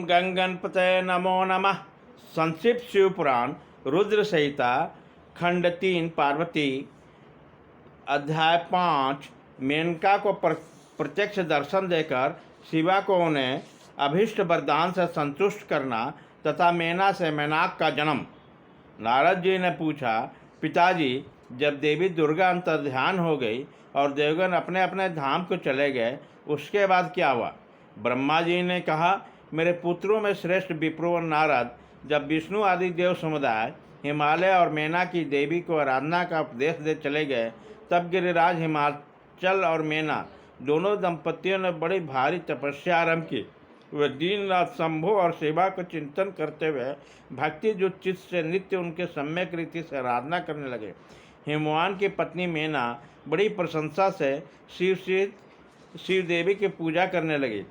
गं गणपतये नमो नमः। संक्षिप्त शिव पुराण रुद्र संहिता खंड 3 पार्वती अध्याय 5। मेनका को प्रत्यक्ष दर्शन देकर शिवा को उन्हें अभीष्ट वरदान से संतुष्ट करना तथा मेना से मेनाक का जन्म। नारद जी ने पूछा, पिताजी, जब देवी दुर्गा अंतर्ध्यान हो गई और देवगण अपने अपने धाम को चले गए, उसके बाद क्या हुआ? ब्रह्मा जी ने कहा, मेरे पुत्रों में श्रेष्ठ विप्रो नारद जब विष्णु आदि देव समुदाय हिमालय और मेना की देवी को आराधना का उपदेश दे चले गए, तब गिरिराज हिमाचल और मेना दोनों दंपतियों ने बड़ी भारी तपस्या आरंभ की। वे दिन रात शंभु और शिवा को चिंतन करते हुए भक्ति जो चित्त से नित्य उनके सम्यक रीति से आराधना करने लगे। हिमवान की पत्नी मेना बड़ी प्रशंसा से शिव देवी की पूजा करने लगी।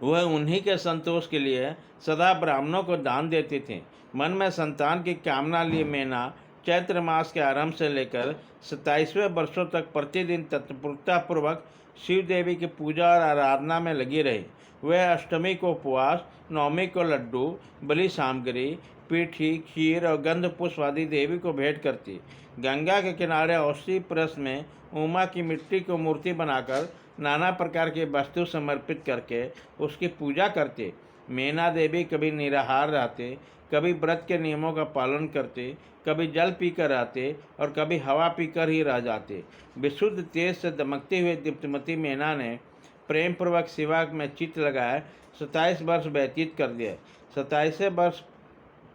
वह उन्हीं के संतोष के लिए सदा ब्राह्मणों को दान देती थी। मन में संतान की कामना लिए मेना चैत्र मास के आरंभ से लेकर 27वें वर्षों तक प्रतिदिन तत्परतापूर्वक शिव देवी की पूजा और आराधना में लगी रही। वह अष्टमी को उपवास, नवमी को लड्डू, बलि सामग्री, पीठी, खीर और गंध पुष्प आदि देवी को भेंट करती। गंगा के किनारे औषधि परस में उमा की मिट्टी को मूर्ति बनाकर नाना प्रकार की वस्तु समर्पित करके उसकी पूजा करते। मेना देवी कभी निराहार रहते, कभी व्रत के नियमों का पालन करते, कभी जल पीकर रहते और कभी हवा पीकर ही रह जाते। विशुद्ध तेज से दमकती हुई दीप्तिमती मेना ने प्रेम पूर्वक शिवा में चित्त लगाए 27 वर्ष व्यतीत कर दिए। 27वें वर्ष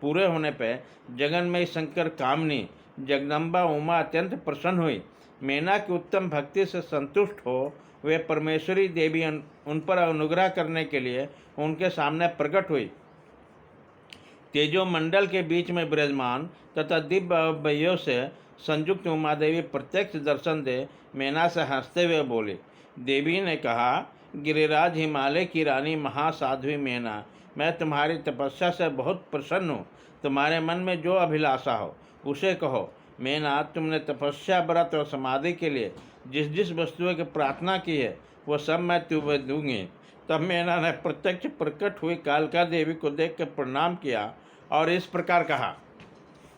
पूरे होने पर जगन्मयी शंकर कामनी जगदम्बा उमा अत्यंत प्रसन्न हुई। मेना की उत्तम भक्ति से संतुष्ट हो वे परमेश्वरी देवी उन पर अनुग्रह करने के लिए उनके सामने प्रकट हुई। तेजो मंडल के बीच में विराजमान तथा दिव्य अवयवों से संयुक्त उमा देवी प्रत्यक्ष दर्शन दे मेना से हंसते हुए बोली। देवी ने कहा, गिरिराज हिमालय की रानी महासाध्वी मेना, मैं तुम्हारी तपस्या से बहुत प्रसन्न हूँ। तुम्हारे मन में जो अभिलाषा हो उसे कहो। मेना, तुमने तपस्या, व्रत और समाधि के लिए जिस जिस वस्तुओं की प्रार्थना की है वह सब मैं तुम्हें दूंगी। तब मेना ने प्रत्यक्ष प्रकट हुई कालिका देवी को देखकर प्रणाम किया और इस प्रकार कहा।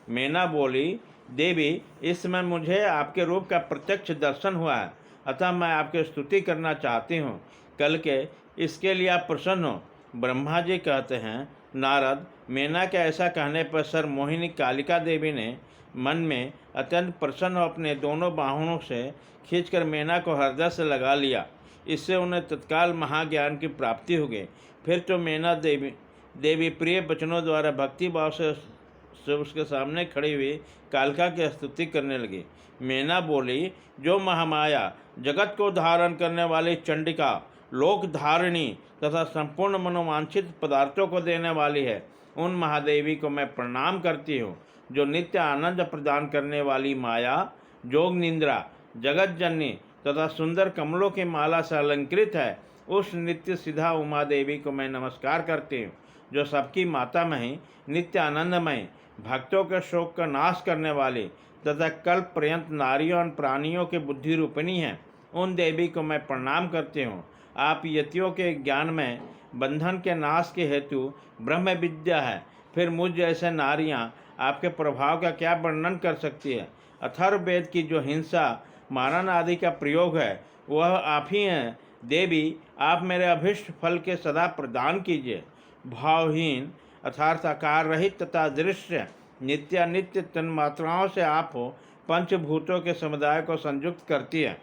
मेना बोली, देवी, इस समय मुझे आपके रूप का प्रत्यक्ष दर्शन हुआ है, अतः मैं आपकी स्तुति करना चाहती हूँ। कल के इसके लिए आप प्रसन्न हो। ब्रह्मा जी कहते हैं, नारद, मेना के ऐसा कहने पर सर मोहिनी कालिका देवी ने मन में अत्यंत प्रसन्न हो अपने दोनों बाहुओं से खींचकर मेना को हृदय से लगा लिया। इससे उन्हें तत्काल महाज्ञान की प्राप्ति हो गई। फिर तो मेना देवी प्रिय वचनों द्वारा भक्ति भाव से उसके सामने खड़ी हुई कालिका की स्तुति करने लगी। मेना बोली, जो महामाया जगत को धारण करने वाली चंडिका, लोक धारिणी तथा संपूर्ण मनोवांछित पदार्थों को देने वाली है, उन महादेवी को मैं प्रणाम करती हूँ। जो नित्य आनंद प्रदान करने वाली माया, जोग निंद्रा, जगत जननी तथा सुंदर कमलों की माला से अलंकृत है, उस नित्य सिद्धा उमा देवी को मैं नमस्कार करती हूँ। जो सबकी माता मही, नित्य आनंदमय, भक्तों के शोक का नाश करने वाली तथा कल्प पर्यंत नारियों और प्राणियों की बुद्धि रूपिणी है, उन देवी को मैं प्रणाम करती हूँ। आप यतियों के ज्ञान में बंधन के नाश के हेतु ब्रह्म विद्या है, फिर मुझ जैसे नारियाँ आपके प्रभाव का क्या वर्णन कर सकती है। अथर्ववेद की जो हिंसा, मारण आदि का प्रयोग है वह आप ही हैं। देवी, आप मेरे अभिष्ट फल के सदा प्रदान कीजिए। भावहीन अर्थात आकार रहित तथा दृश्य नित्यानित्य तन्मात्राओं से आप हो पंचभूतों के समुदाय को संयुक्त करती है।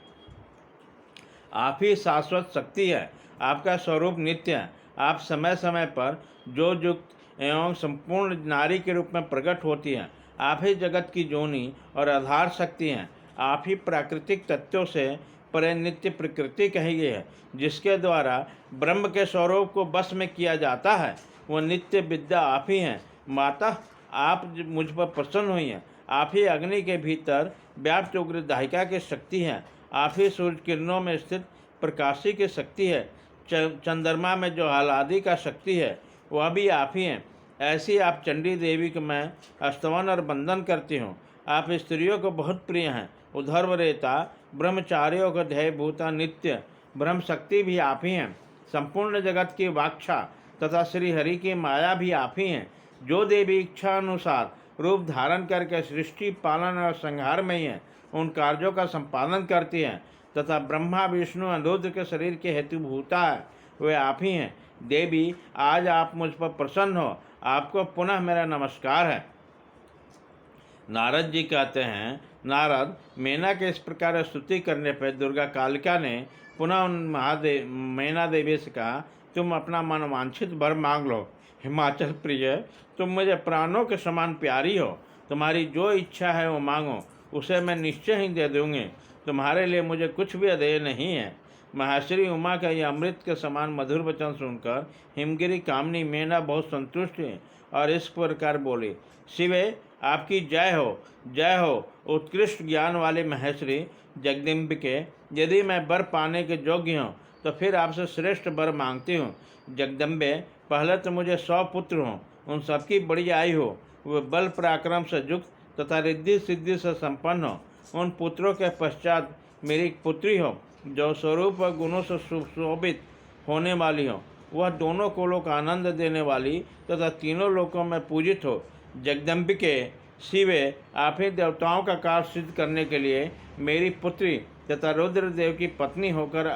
आप ही शाश्वत शक्ति है। आपका स्वरूप नित्य है। आप समय समय पर जो युक्त एवं संपूर्ण नारी के रूप में प्रकट होती हैं। आप ही जगत की जोनी और आधार शक्ति हैं। आप ही प्राकृतिक तत्वों से परे नित्य प्रकृति कही गई है, जिसके द्वारा ब्रह्म के स्वरूप को बस में किया जाता है। वह नित्य विद्या आप ही हैं। माता, आप मुझ पर प्रसन्न हुई हैं। आप ही अग्नि के भीतर व्याप्त उग्र दाहिका की शक्ति हैं। आप ही सूर्य किरणों में स्थित प्रकाशी की शक्ति है। चंद्रमा में जो आह्लादी का शक्ति है वह भी आप ही हैं। ऐसी आप चंडी देवी को मैं स्तवन और वंदन करती हूँ। आप स्त्रियों को बहुत प्रिय हैं। उधर्वरेता, ब्रह्मचारियों को ध्येयभूता नित्य ब्रह्म शक्ति भी आप ही हैं। संपूर्ण जगत की वाक्षा तथा श्री हरि की माया भी आप ही हैं, जो देवी इच्छा अनुसार रूप धारण करके सृष्टि पालन और संहार में ही हैं, उन कार्यों का संपादन करती हैं तथा ब्रह्मा विष्णु रुद्र के शरीर के हेतुभूता है, वे आप ही हैं। देवी, आज आप मुझ पर प्रसन्न हो, आपको पुनः मेरा नमस्कार है। नारद जी कहते हैं, नारद, मेना के इस प्रकार स्तुति करने पर दुर्गा कालिका ने पुनः उन मैना देवी से कहा, तुम अपना मनवांछित वर मांग लो। हिमाचल प्रिय, तुम मुझे प्राणों के समान प्यारी हो, तुम्हारी जो इच्छा है वो मांगो, उसे मैं निश्चय ही दे दूँगी। तुम्हारे लिए मुझे कुछ भी अधेय नहीं है। महाश्री उमा का यह अमृत के समान मधुर वचन सुनकर हिमगिरी कामनी मेना बहुत संतुष्ट हुई और इस प्रकार बोली, शिवे, आपकी जय हो, जय हो, उत्कृष्ट ज्ञान वाले महेश्वरी जगदम्बिके। यदि मैं वर पाने के योग्य हूँ तो फिर आपसे श्रेष्ठ वर मांगती हूँ। जगदम्बे, पहले तो मुझे 100 पुत्र हों, उन सबकी बड़ी आयु हो, वे बल पराक्रम से युक्त तथा रिद्धि सिद्धि से संपन्न हो। उन पुत्रों के पश्चात मेरी एक पुत्री हो, जो स्वरूप और गुणों से सुशोभित होने वाली हो, वह दोनों कुलों का आनंद देने वाली तथा तीनों लोकों में पूजित हो। जगदम्बिके, शिवे, आप ही देवताओं का कार्य सिद्ध करने के लिए मेरी पुत्री तथा रुद्रदेव की पत्नी होकर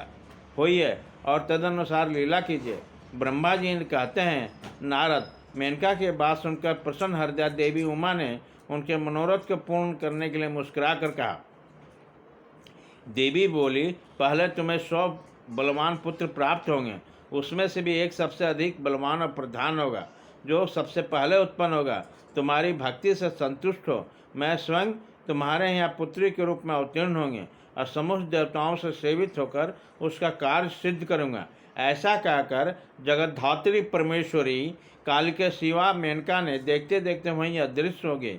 हुई है और तदनुसार लीला कीजिए। ब्रह्मा जी कहते हैं, नारद, मेनका के बात सुनकर प्रसन्न हृदय देवी उमा ने उनके मनोरथ को पूर्ण करने के लिए मुस्कुरा कर कहा। देवी बोली, पहले तुम्हें 100 बलवान पुत्र प्राप्त होंगे, उसमें से भी एक सबसे अधिक बलवान और प्रधान होगा, जो सबसे पहले उत्पन्न होगा। तुम्हारी भक्ति से संतुष्ट हो, मैं स्वयं तुम्हारे यहाँ पुत्री के रूप में अवतीर्ण होंगे और समस्त देवताओं से सेवित होकर उसका कार्य सिद्ध करूँगा। ऐसा कहकर जगद्धात्री परमेश्वरी काल के शिवा मेनका ने देखते देखते वहीं अदृश्य हो गई।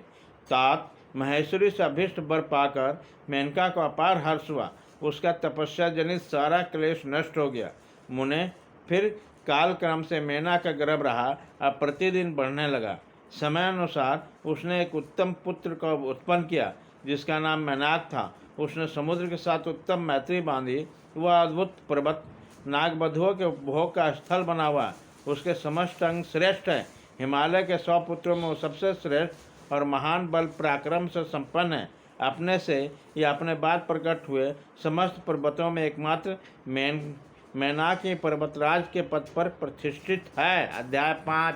तात महेश्वरी से अभिष्ट वर पाकर मेनका को अपार हर्ष हुआ, उसका तपस्या जनित सारा क्लेश नष्ट हो गया। मुने, फिर काल क्रम से मेना का गर्भ रहा, अब प्रतिदिन बढ़ने लगा। समय अनुसार उसने एक उत्तम पुत्र को उत्पन्न किया, जिसका नाम मैनाक था। उसने समुद्र के साथ उत्तम मैत्री बांधी। वह अद्भुत पर्वत नागबधुओं के उपभोग का स्थल बना हुआ, उसके समस्त अंग श्रेष्ठ है। हिमालय के 100 पुत्रों में वो सबसे श्रेष्ठ और महान बल पराक्रम से संपन्न है। अपने से या अपने बाद प्रकट हुए समस्त पर्वतों में एकमात्र मैनाक ही पर्वतराज के पद पर प्रतिष्ठित है। अध्याय 5।